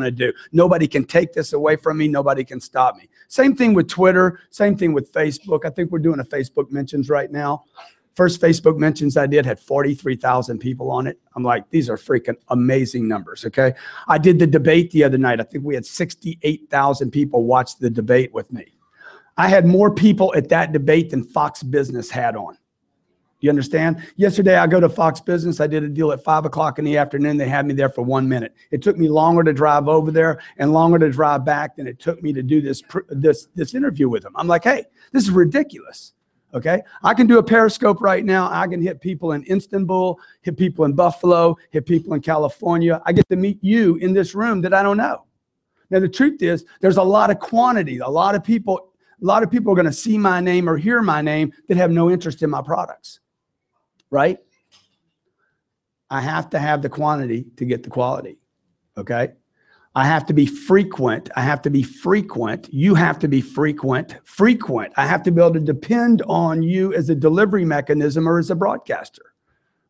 to do. Nobody can take this away from me. Nobody can stop me. Same thing with Twitter. Same thing with Facebook. I think we're doing a Facebook mentions right now. First Facebook mentions I did had 43,000 people on it. I'm like, these are freaking amazing numbers, okay? I did the debate the other night. I think we had 68,000 people watch the debate with me. I had more people at that debate than Fox Business had on. You understand? Yesterday, I go to Fox Business. I did a deal at 5 o'clock in the afternoon. They had me there for 1 minute. It took me longer to drive over there and longer to drive back than it took me to do this interview with them. I'm like, hey, this is ridiculous. Okay, I can do a Periscope right now. I can hit people in Istanbul, hit people in Buffalo, hit people in California. I get to meet you in this room that I don't know. Now, the truth is, there's a lot of quantity. A lot of people are going to see my name or hear my name that have no interest in my products, right? I have to have the quantity to get the quality, okay? I have to be frequent. I have to be frequent. You have to be frequent. I have to be able to depend on you as a delivery mechanism or as a broadcaster,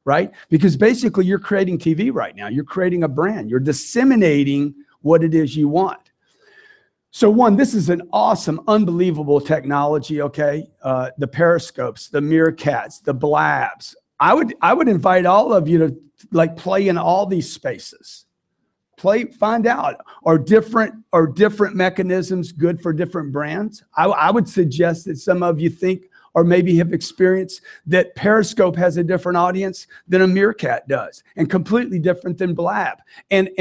right? Because basically you're creating TV right now. You're creating a brand. You're disseminating what it is you want. So one, this is an awesome, unbelievable technology, okay? The Periscopes, the Meerkats, the Blabs. I would invite all of you to like play in all these spaces. Find out, are different mechanisms good for different brands? I would suggest that some of you think or maybe have experienced that Periscope has a different audience than a Meerkat does, and completely different than Blab, and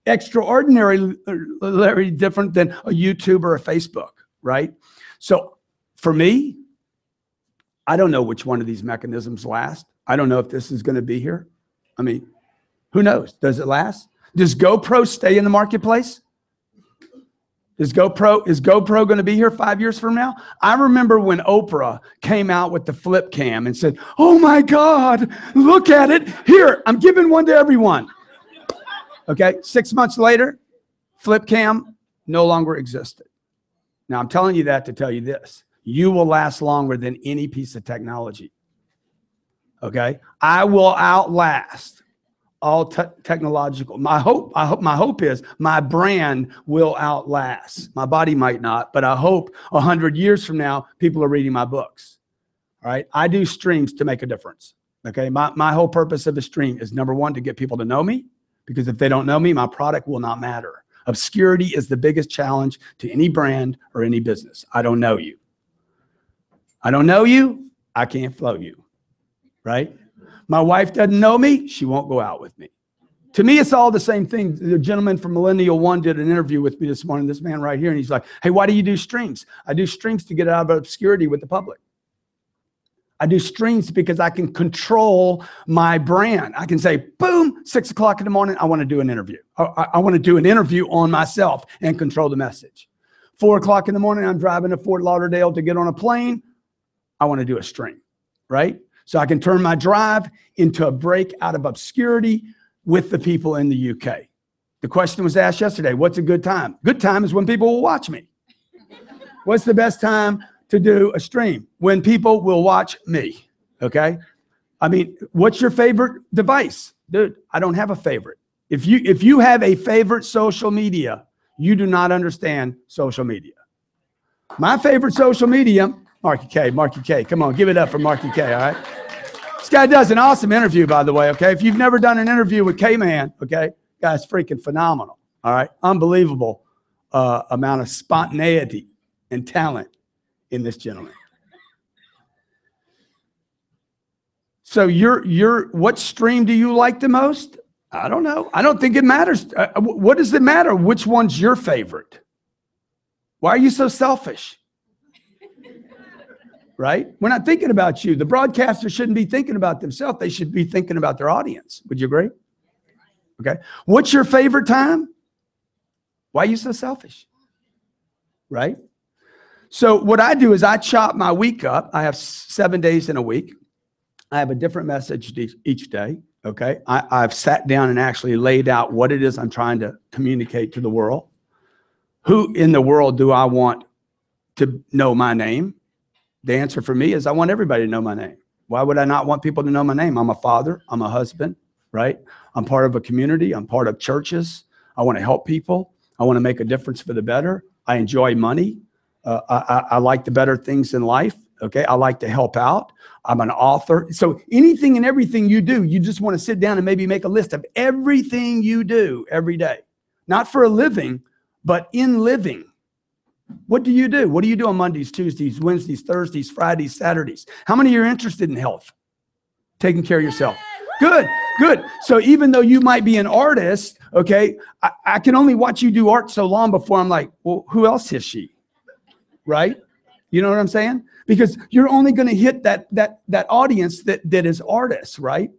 extraordinarily different than a YouTube or a Facebook, right? So for me, I don't know which one of these mechanisms last. I don't know if this is going to be here. I mean, who knows? Does it last? Does GoPro stay in the marketplace? Is GoPro going to be here 5 years from now? I remember when Oprah came out with the flip cam and said, oh my God, look at it. Here, I'm giving one to everyone. Okay, 6 months later, flip cam no longer existed. Now, I'm telling you that to tell you this. You will last longer than any piece of technology. Okay, I will outlast all technological. My hope is my brand will outlast. My body might not, but I hope 100 years from now, people are reading my books. All right. I do streams to make a difference. Okay. My whole purpose of a stream is, number one, to get people to know me, because if they don't know me, my product will not matter. Obscurity is the biggest challenge to any brand or any business. I don't know you. I don't know you. I can't flow you. Right? My wife doesn't know me. She won't go out with me. To me, it's all the same thing. The gentleman from Millennial One did an interview with me this morning, this man right here, and he's like, hey, why do you do streams? I do streams to get out of obscurity with the public. I do streams because I can control my brand. I can say, boom, 6 o'clock in the morning, I want to do an interview. I want to do an interview on myself and control the message. 4 o'clock in the morning, I'm driving to Fort Lauderdale to get on a plane. I want to do a stream, right? So I can turn my drive into a break out of obscurity with the people in the UK. The question was asked yesterday, what's a good time? Good time is when people will watch me. What's the best time to do a stream? When people will watch me, okay? I mean, what's your favorite device? Dude, I don't have a favorite. If you have a favorite social media, you do not understand social media. My favorite social media, Marky K, come on, give it up for Marky K, all right? This guy does an awesome interview, by the way, okay? If you've never done an interview with K-Man, okay, guy's freaking phenomenal, all right? Unbelievable amount of spontaneity and talent in this gentleman. So what stream do you like the most? I don't know. I don't think it matters. What does it matter? Which one's your favorite? Why are you so selfish? Right? We're not thinking about you. The broadcaster shouldn't be thinking about themselves. They should be thinking about their audience. Would you agree? Okay. What's your favorite time? Why are you so selfish? Right? So what I do is I chop my week up. I have 7 days in a week. I have a different message each day. Okay. I've sat down and actually laid out what it is I'm trying to communicate to the world. Who in the world do I want to know my name? The answer for me is I want everybody to know my name. Why would I not want people to know my name? I'm a father. I'm a husband, right? I'm part of a community. I'm part of churches. I want to help people. I want to make a difference for the better. I enjoy money. I like the better things in life. Okay. I like to help out. I'm an author. So anything and everything you do, you just want to sit down and maybe make a list of everything you do every day, not for a living, but in living. What do you do? What do you do on Mondays, Tuesdays, Wednesdays, Thursdays, Fridays, Saturdays? How many are interested in health? Taking care of yourself. Good, good. So even though you might be an artist, okay, I can only watch you do art so long before I'm like, well, who else is she? Right? You know what I'm saying? Because you're only going to hit that audience that is artists, right?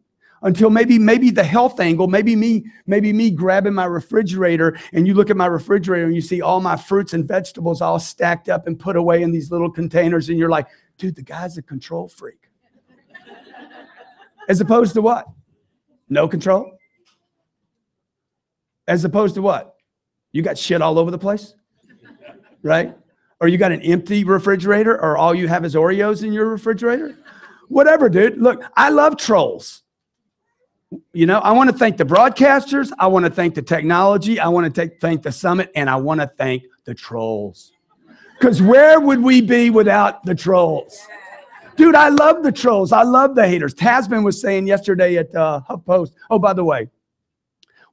Until maybe the health angle, maybe me grabbing my refrigerator, and you look at my refrigerator and you see all my fruits and vegetables all stacked up and put away in these little containers, and you're like, dude, the guy's a control freak. As opposed to what? No control? As opposed to what? You got shit all over the place, right? Or you got an empty refrigerator, or all you have is Oreos in your refrigerator? Whatever, dude. Look, I love trolls. You know, I want to thank the broadcasters. I want to thank the technology. I want to thank the summit, and I want to thank the trolls. Because where would we be without the trolls? Dude, I love the trolls. I love the haters. Tasman was saying yesterday at HuffPost. Oh, by the way,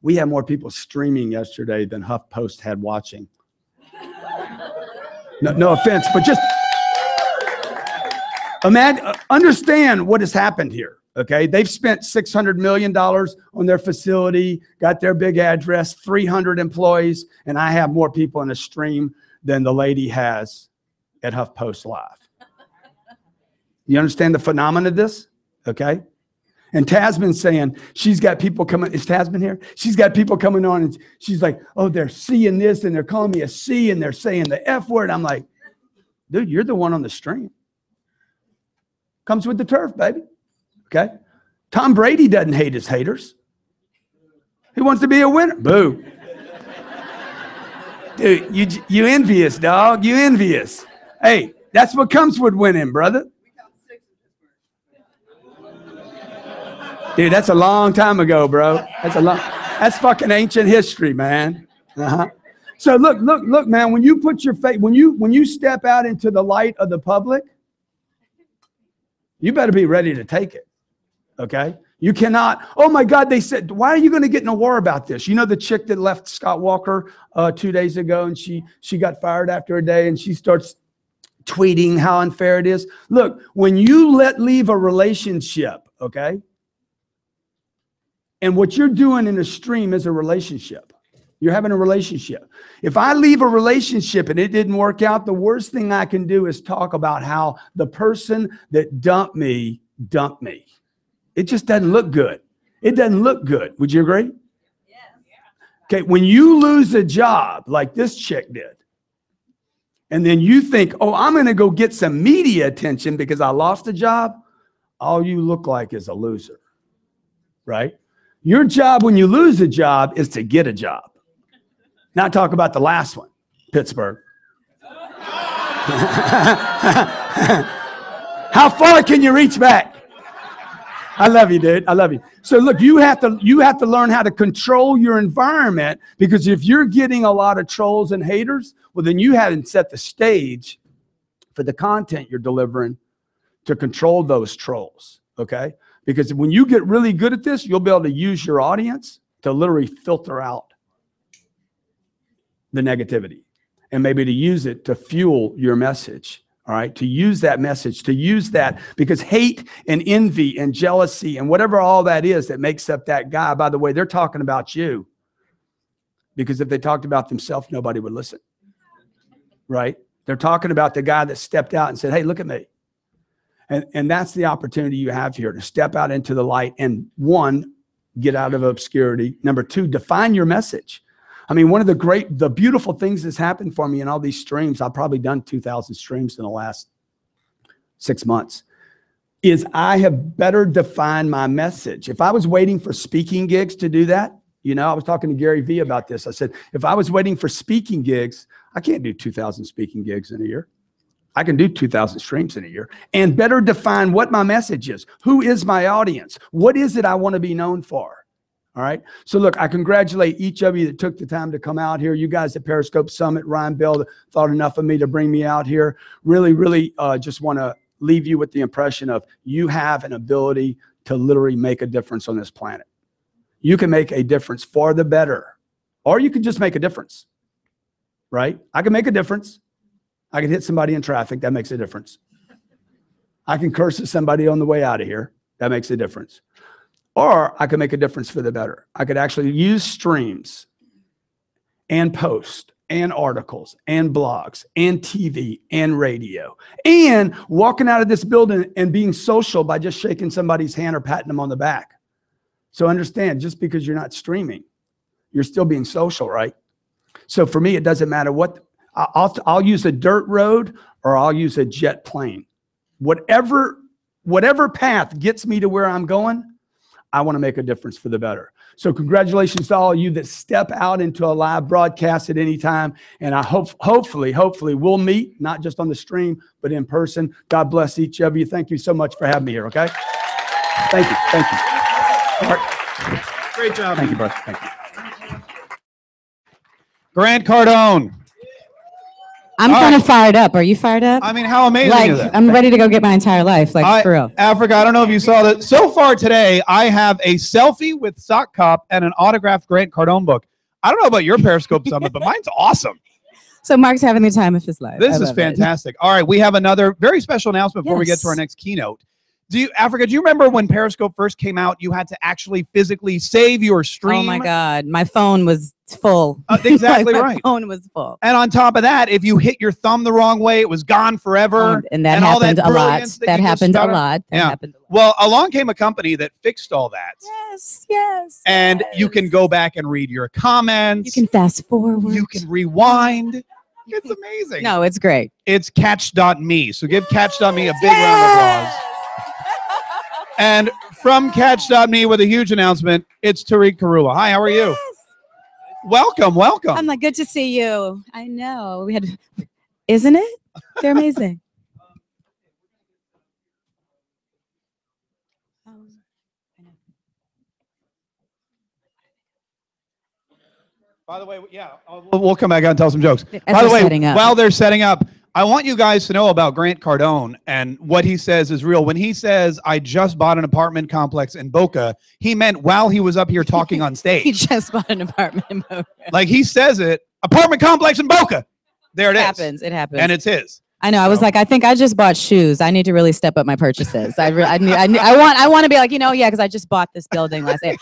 we had more people streaming yesterday than HuffPost had watching. No offense, but just imagine, understand what has happened here. Okay, they've spent $600 million on their facility, got their big address, 300 employees, and I have more people in a stream than the lady has at HuffPost Live. You understand the phenomenon of this? Okay. And Tasman's saying she's got people coming. Is Tasman here? She's got people coming on, and she's like, oh, they're seeing this, and they're calling me a C, and they're saying the F word. I'm like, dude, you're the one on the stream. Comes with the turf, baby. Okay. Tom Brady doesn't hate his haters. He wants to be a winner. Boo. Dude, you envious, dog. You envious. Hey, that's what comes with winning, brother. Dude, that's a long time ago, bro. That's fucking ancient history, man. So look, man, when you put your faith, when you step out into the light of the public, you better be ready to take it. Okay? You cannot, oh my God, they said, why are you going to get in a war about this? You know the chick that left Scott Walker 2 days ago, and she got fired after a day, and she starts tweeting how unfair it is. Look, when you leave a relationship, okay? And what you're doing in a stream is a relationship. You're having a relationship. If I leave a relationship and it didn't work out, the worst thing I can do is talk about how the person that dumped me. It just doesn't look good. It doesn't look good. Would you agree? Yeah. Okay, when you lose a job like this chick did, and then you think, oh, I'm going to go get some media attention because I lost a job, all you look like is a loser, right? Your job when you lose a job is to get a job. Not talk about the last one, Pittsburgh. How far can you reach back? I love you, dude. I love you. So look, you have to learn how to control your environment, because if you're getting a lot of trolls and haters, well, then you haven't set the stage for the content you're delivering to control those trolls, okay? Because when you get really good at this, you'll be able to use your audience to literally filter out the negativity, and maybe to use it to fuel your message. All right. To use that message, to use that, because hate and envy and jealousy and whatever all that is that makes up that guy, by the way, they're talking about you, because if they talked about themselves, nobody would listen. Right. They're talking about the guy that stepped out and said, hey, look at me. And that's the opportunity you have here, to step out into the light and, one, get out of obscurity. Number two, define your message. I mean, one of the beautiful things that's happened for me in all these streams, I've probably done 2,000 streams in the last 6 months, is I have better defined my message. If I was waiting for speaking gigs to do that, you know, I was talking to Gary Vee about this. I said, if I was waiting for speaking gigs, I can't do 2,000 speaking gigs in a year. I can do 2,000 streams in a year, and better define what my message is. Who is my audience? What is it I want to be known for? All right. So look, I congratulate each of you that took the time to come out here. You guys at Periscope Summit, Ryan Bell thought enough of me to bring me out here. Really, really just want to leave you with the impression of you have an ability to literally make a difference on this planet. You can make a difference for the better, or you can just make a difference, right? I can make a difference. I can hit somebody in traffic. That makes a difference. I can curse at somebody on the way out of here. That makes a difference. Or I could make a difference for the better. I could actually use streams and post and articles and blogs and TV and radio and walking out of this building and being social by just shaking somebody's hand or patting them on the back. So understand, just because you're not streaming, you're still being social, right? So for me, it doesn't matter what, I'll use a dirt road or I'll use a jet plane. Whatever path gets me to where I'm going, I want to make a difference for the better. So congratulations to all of you that step out into a live broadcast at any time. And I hopefully we'll meet, not just on the stream, but in person. God bless each of you. Thank you so much for having me here, okay? Thank you. Thank you. Great job. Thank you, brother. Thank you. Grant Cardone. I'm kind of fired up. Are you fired up? I mean, how amazing like, is that? I'm ready to go get my entire life, like for real. Africa, I don't know if you saw that. So far today, I have a selfie with Sock Cop and an autographed Grant Cardone book. I don't know about your Periscope Summit, but mine's awesome. So Mark's having the time of his life. This is fantastic. All right, we have another very special announcement before we get to our next keynote. Africa, do you remember when Periscope first came out, you had to actually physically save your stream? Oh my God, my phone was full. Exactly like right. My phone was full. And on top of that, if you hit your thumb the wrong way, it was gone forever. And that happened a lot. That happened a lot. That happened a lot. Well, along came a company that fixed all that. Yes, yes. And you can go back and read your comments. You can fast forward. You can rewind. It's amazing. No, it's great. It's catch.me. So give catch.me a big round of applause. And from catch.me with a huge announcement, it's Tariq Karua. Hi, how are you? Yes. Welcome, welcome. I'm like, good to see you. I know. We had, isn't it? They're amazing. By the way, yeah, we'll come back out and tell some jokes. As By the way, setting up. while they're setting up, I want you guys to know about Grant Cardone and what he says is real. When he says, I just bought an apartment complex in Boca, he meant while he was up here talking on stage. He just bought an apartment in Boca. Like he says it, apartment complex in Boca. There it is. It happens. And it's his. I know. I was like, I think I just bought shoes. I need to really step up my purchases. I want to be like, yeah, because I just bought this building last year.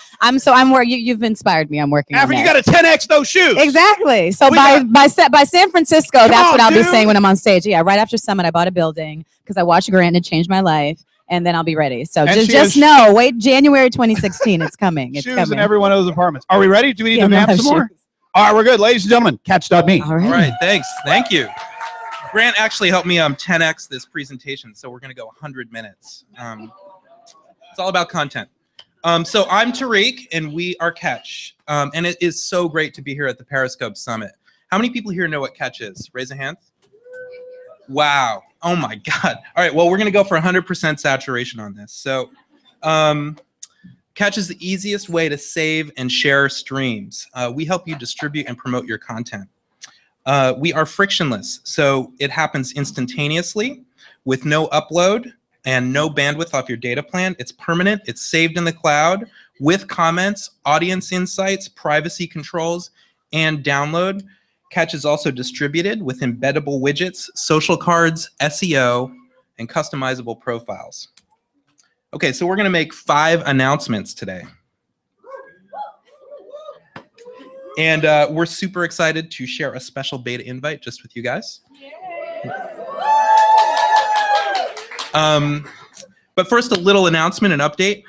You've inspired me. I'm working. After you got to 10x those shoes. Exactly. So by San Francisco, that's what I'll be saying when I'm on stage. Yeah, right after Summit, I bought a building because I watched Grant and it changed my life, and then I'll be ready. So just know, wait, January 2016, it's coming. It's shoes coming. in every one of those apartments. Are we ready? Do we need to map some more? All right, we're good, ladies and gentlemen. Catch.me. All right. All right, thanks. Thank you. Grant actually helped me 10x this presentation, so we're going to go 100 minutes. It's all about content. So I'm Tariq, and we are Catch. And it is so great to be here at the Periscope Summit. How many people here know what Catch is? Raise a hand. Wow. Oh, my God. All right, well, we're going to go for 100% saturation on this. So Catch is the easiest way to save and share streams. We help you distribute and promote your content. We are frictionless, so it happens instantaneously with no upload and no bandwidth off your data plan. It's permanent. It's saved in the cloud with comments, audience insights, privacy controls, and download. Catch is also distributed with embeddable widgets, social cards, SEO, and customizable profiles. Okay, so we're going to make 5 announcements today. And we're super excited to share a special beta invite just with you guys. But first, a little announcement and update.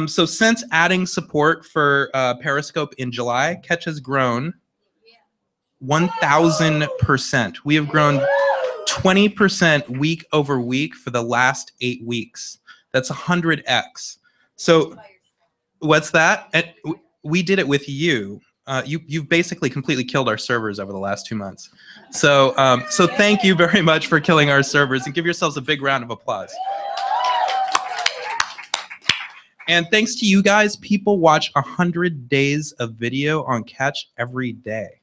So since adding support for Periscope in July, Catch has grown 1,000%. We have grown 20% week over week for the last 8 weeks. That's 100x. So what's that? And we did it with you. You've basically completely killed our servers over the last 2 months. So thank you very much for killing our servers, and give yourselves a big round of applause. And thanks to you guys, people watch 100 days of video on Catch every day.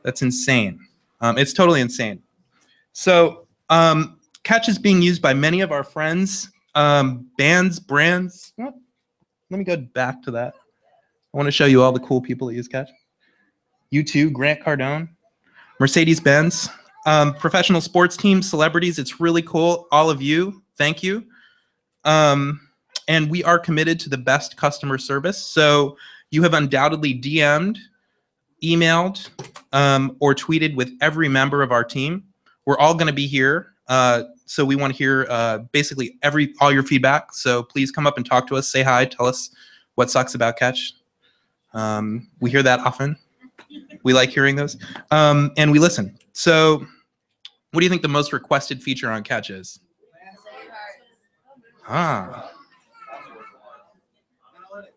That's insane. It's totally insane. So Catch is being used by many of our friends, bands, brands. Let me go back to that. I want to show you all the cool people that use Catch. U2, Grant Cardone, Mercedes-Benz, professional sports teams, celebrities. It's really cool. All of you, thank you. And we are committed to the best customer service. So you have undoubtedly DM'd, emailed, or tweeted with every member of our team. We're all going to be here. So we want to hear basically all your feedback. So please come up and talk to us, say hi, tell us what sucks about Catch. We hear that often. We like hearing those. And we listen. So what do you think the most requested feature on Catch is?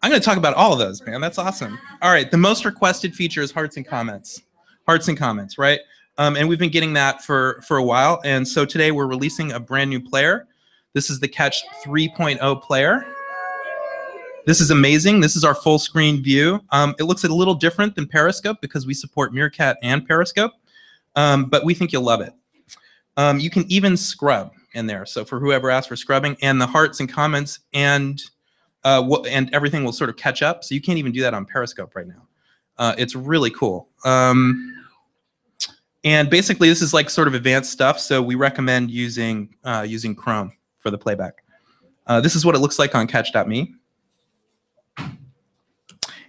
I'm going to talk about all of those, man. That's awesome. All right. The most requested feature is hearts and comments. Hearts and comments, right? And we've been getting that for a while. And so today we're releasing a brand new player. This is the Catch 3.0 player. This is amazing. This is our full screen view. It looks a little different than Periscope because we support Meerkat and Periscope, but we think you'll love it. You can even scrub in there. So for whoever asked for scrubbing, and the hearts and comments and everything will sort of catch up. So you can't even do that on Periscope right now. It's really cool. And basically this is like sort of advanced stuff. So we recommend using Chrome for the playback. This is what it looks like on catch.me.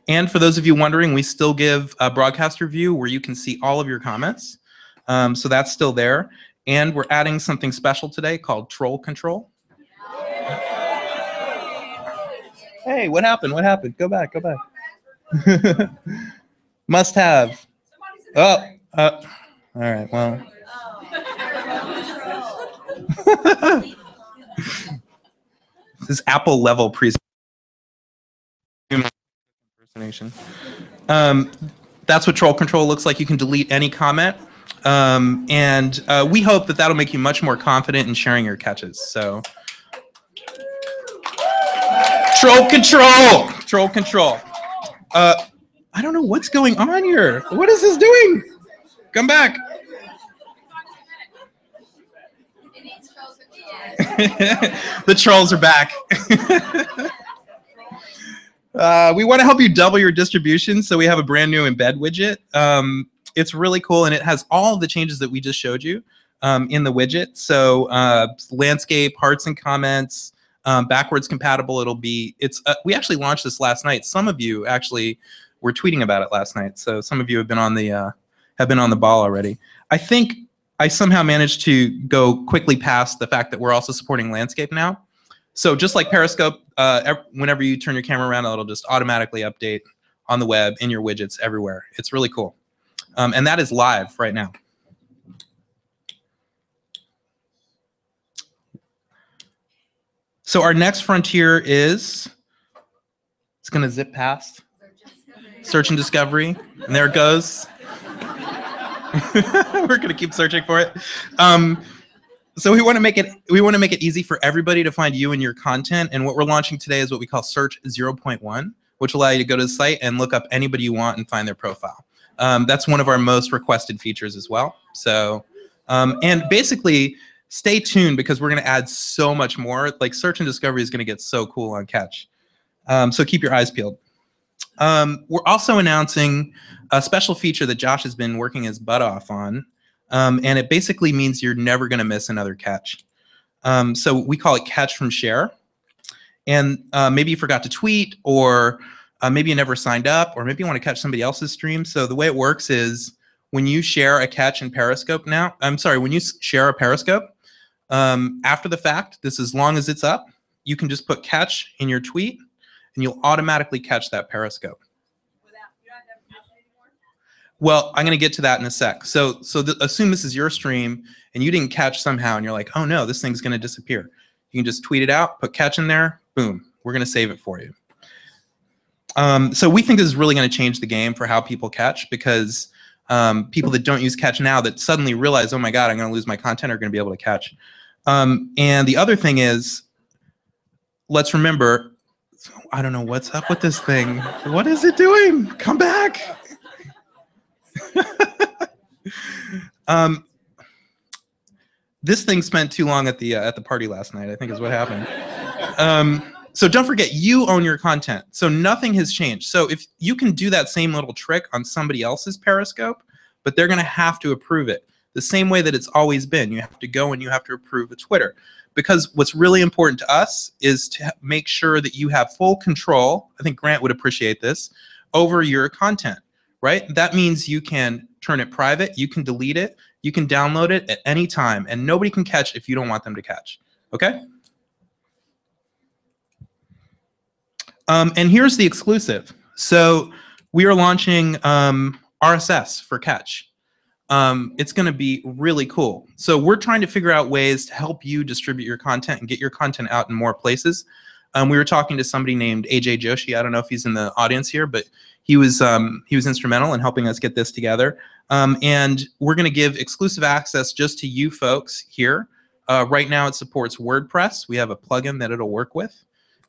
And for those of you wondering, we still give a broadcaster view where you can see all of your comments. So that's still there. And we're adding something special today called Troll Control. Hey, what happened? What happened? Go back, go back. Must have. Oh, all right, well. This is Apple level presentation. That's what Troll Control looks like. You can delete any comment. And we hope that that'll make you much more confident in sharing your catches. So, Troll Control! Troll Control. I don't know what's going on here. What is this doing? Come back. The trolls are back. We want to help you double your distribution, so we have a brand new embed widget. It's really cool, and it has all of the changes that we just showed you in the widget. So landscape, hearts and comments, backwards compatible. It'll be. We actually launched this last night. Some of you actually were tweeting about it last night, so some of you have been on the ball already. I think I somehow managed to go quickly past the fact that we're also supporting landscape now. So just like Periscope, whenever you turn your camera around, it'll just automatically update on the web in your widgets everywhere. It's really cool. And that is live right now. So our next frontier is, it's going to zip past. Search and discovery. And there it goes. We're going to keep searching for it. So we want to make it easy for everybody to find you and your content. And what we're launching today is what we call Search 0.1, which will allow you to go to the site and look up anybody you want and find their profile. That's one of our most requested features as well. So, and basically, stay tuned because we're going to add so much more. Like Search and Discovery is going to get so cool on Catch. So keep your eyes peeled. We're also announcing a special feature that Josh has been working his butt off on. And it basically means you're never going to miss another catch. So we call it Catch from Share. And maybe you forgot to tweet, or maybe you never signed up, or maybe you want to catch somebody else's stream. So the way it works is when you share a catch in Periscope now, when you share a Periscope, after the fact, this as long as it's up, you can just put catch in your tweet, and you'll automatically catch that Periscope. Well, I'm going to get to that in a sec. So assume this is your stream and you didn't catch somehow and you're like, oh no, this thing's going to disappear. You can just tweet it out, put catch in there, boom, we're going to save it for you. So we think this is really going to change the game for how people catch, because people that don't use catch now that suddenly realize, oh my God, I'm going to lose my content, are going to be able to catch. And the other thing is, let's remember, I don't know what's up with this thing. What is it doing? Come back. This thing spent too long at the party last night, I think is what happened. So don't forget, you own your content. So nothing has changed. So if you can do that same little trick on somebody else's Periscope, but they're going to have to approve it the same way that it's always been. You have to go and you have to approve a Twitter. Because what's really important to us is to make sure that you have full control, I think Grant would appreciate this, over your content, right? That means you can turn it private, you can delete it, you can download it at any time, and nobody can catch if you don't want them to catch, okay? And here's the exclusive. So we are launching RSS for Catch. It's going to be really cool. So we're trying to figure out ways to help you distribute your content and get your content out in more places. We were talking to somebody named AJ Joshi. I don't know if he's in the audience here, but he was instrumental in helping us get this together. And we're going to give exclusive access just to you folks here. Right now it supports WordPress. We have a plugin that it'll work with.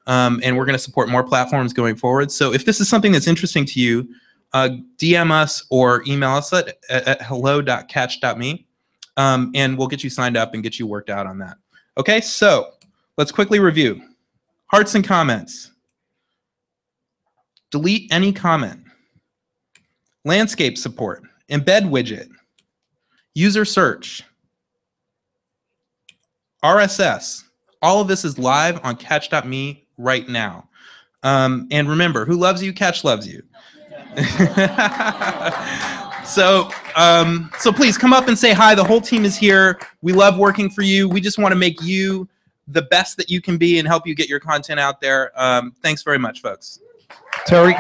And we're going to support more platforms going forward. So if this is something that's interesting to you, DM us or email us at hello.catch.me, and we'll get you signed up and get you worked out on that. Okay, so let's quickly review. Hearts and comments. Delete any comment. Landscape support. Embed widget. User search. RSS. All of this is live on catch.me right now. And remember, who loves you? Catch loves you. So please come up and say hi. The whole team is here. We love working for you. We just want to make you the best that you can be and help you get your content out there. Thanks very much, folks. Tariq.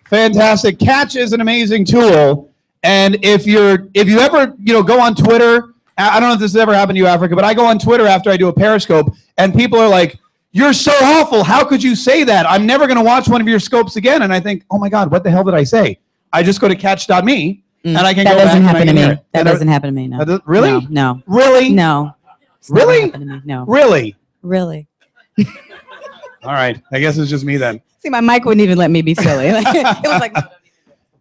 Fantastic. Catch is an amazing tool. And if you ever go on Twitter, I don't know if this has ever happened to you, Africa, but I go on Twitter after I do a Periscope and people are like, "You're so awful. How could you say that? I'm never going to watch one of your scopes again." And I think, oh my God, what the hell did I say? I just go to catch.me and I can go back. That doesn't happen to me. That doesn't happen to me, no. Really? No. Really? No. Really? No. Really? Really? All right. I guess it's just me then. See, my mic wouldn't even let me be silly. It was like...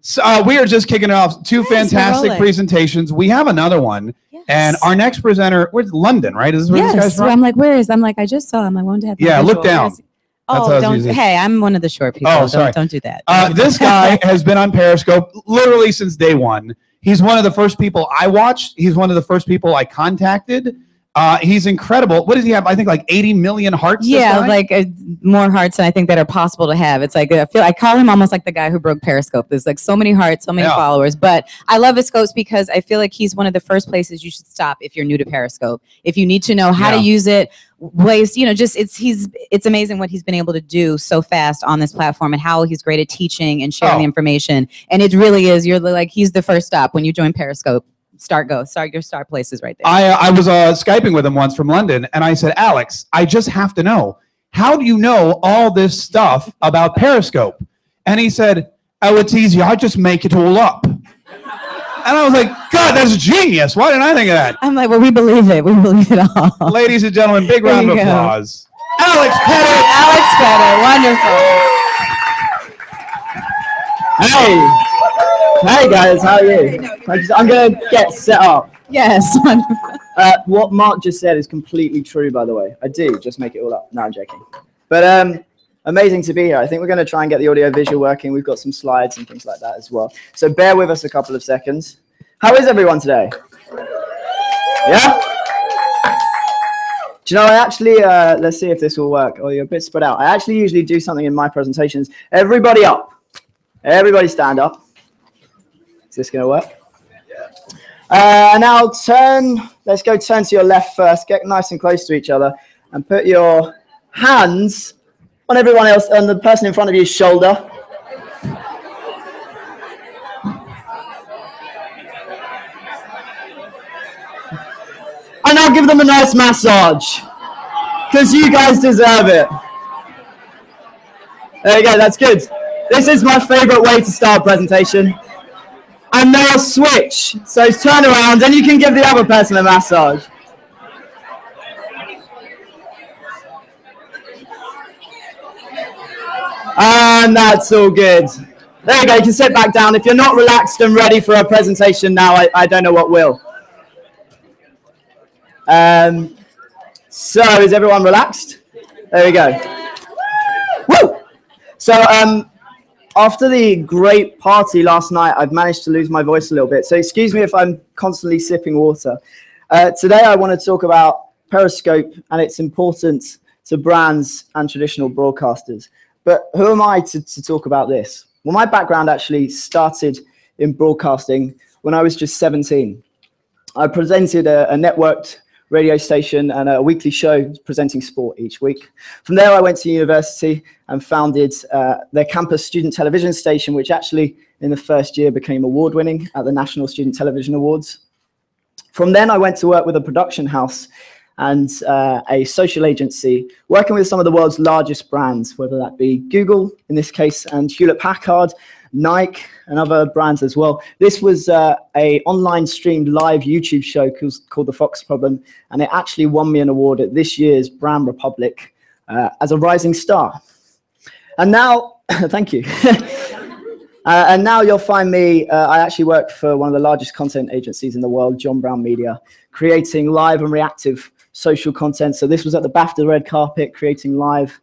So we are just kicking it off. Two fantastic presentations. We have another one. Yes. And our next presenter, where's London, right? Is this where this guy's from? I'm like, where is? I'm like, I just saw him. I wanted to have. Yeah, look down. Oh, don't. Hey, I'm one of the short people. Oh, sorry. Don't do that. This guy has been on Periscope literally since day one. He's one of the first people I watched. He's one of the first people I contacted. He's incredible. What does he have? I think like 80 million hearts. Yeah, like more hearts than I think that are possible to have. It's like I call him almost like the guy who broke Periscope. There's like so many hearts, so many followers. But I love his scopes because I feel like he's one of the first places you should stop if you're new to Periscope. If you need to know how to use it, ways, just it's amazing what he's been able to do so fast on this platform and how he's great at teaching and sharing the information. And it really is. You're like he's the first stop when you join Periscope. Start your start places right there. I was Skyping with him once from London, and I said, Alex, I just have to know, how do you know all this stuff about Periscope? And he said, oh, it's easy. I just make it all up. And I was like, God, that's genius. Why didn't I think of that? I'm like, well, we believe it. We believe it all. Ladies and gentlemen, big round of applause. Alex Pettit. Alex Pettit. Wonderful. Hey. Hey guys, how are you? I'm going to get set up. Yes. What Mark just said is completely true, by the way. I do just make it all up. No, I'm joking. But amazing to be here. I think we're going to try and get the audio visual working. We've got some slides and things like that as well. So bear with us a couple of seconds. How is everyone today? Yeah? Do you know, I actually, let's see if this will work. Oh, you're a bit spread out. I actually usually do something in my presentations. Everybody up. Everybody stand up. Is this going to work? Now let's go turn to your left first. Get nice and close to each other and put your hands on everyone else, on the person in front of you's shoulder. And now give them a nice massage, because you guys deserve it. There you go, that's good. This is my favorite way to start a presentation. And now switch. So turn around and you can give the other person a massage. And that's all good. There you go, you can sit back down. If you're not relaxed and ready for a presentation now, I don't know what will. So is everyone relaxed? There we go. Woo! So after the great party last night, I've managed to lose my voice a little bit. So excuse me if I'm constantly sipping water. Today I want to talk about Periscope and its importance to brands and traditional broadcasters. But who am I to talk about this? Well, my background actually started in broadcasting when I was just 17. I presented a networked radio station and a weekly show presenting sport each week. From there, I went to university and founded their campus student television station, which actually in the first year became award-winning at the National Student Television Awards. From then, I went to work with a production house and a social agency, working with some of the world's largest brands, whether that be Google, in this case, and Hewlett-Packard, Nike, and other brands as well. This was a online streamed live YouTube show called The Fox Problem, and it actually won me an award at this year's Brand Republic as a rising star. And now, thank you. And now you'll find me, I actually work for one of the largest content agencies in the world, John Brown Media, creating live and reactive social content. So this was at the BAFTA red carpet, creating live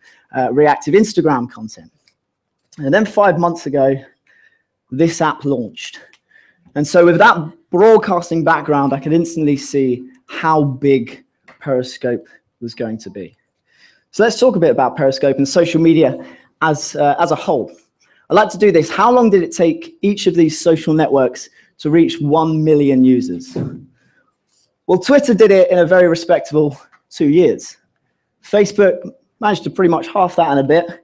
reactive Instagram content. And then 5 months ago, this app launched. And so with that broadcasting background, I could instantly see how big Periscope was going to be. So let's talk a bit about Periscope and social media as a whole. I'd like to do this. How long did it take each of these social networks to reach 1 million users? Well, Twitter did it in a very respectable 2 years. Facebook managed to pretty much half that in a bit.